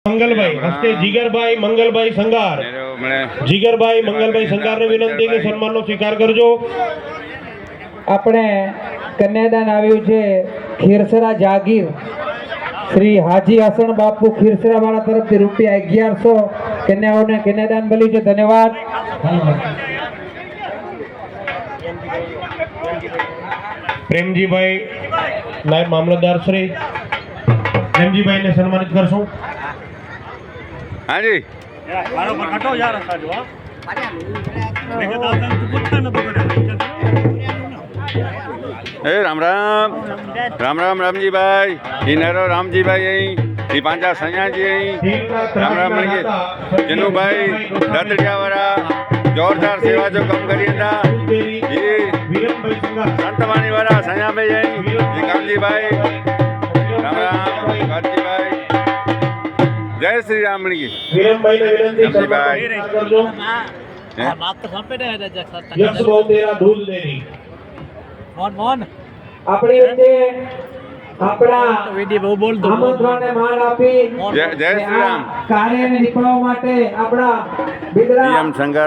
મંગલભાઈ હસ્તે જીગરભાઈ મંગલભાઈ સંગાર, જીગરભાઈ મંગલભાઈ સંગારને વિનંતી કે સન્માનનો સ્વીકાર કરજો। આપણે કન્યાદાન આવ્યું છે ખીરસરા જાગીર શ્રી હાજી હસન બાપુ ખીરસરા વાળા તરફથી ₹1100 કન્યાઓને કન્યાદાન મળ્યું છે। ધન્યવાદ। પ્રેમજીભાઈ નાયબ મામલતદાર શ્રી પ્રેમજીભાઈને સન્માનિત કરશું। हाँ जी राम राम राम राम राम जी भाई इनरो राम जी भाई यही दीपांजा सैया जी यही राम राम जिनू भाई दतड़िया वाला जोरदार सेवा जो कम करिए संतवाणी वाला सैया भाई यही काम जी भाई राम राम जी भाई जय श्री राम की વિરમભાઈ ને વિનંતી સન્માનિત કરજો। યશ બહુ તેરા દૂધ દેરી આપણી વચ્ચે આપણા આમંત્રણને માન આપી જય શ્રી રામ કાર્યને નિભાવવા માટે આપણા બિદડા સંગાર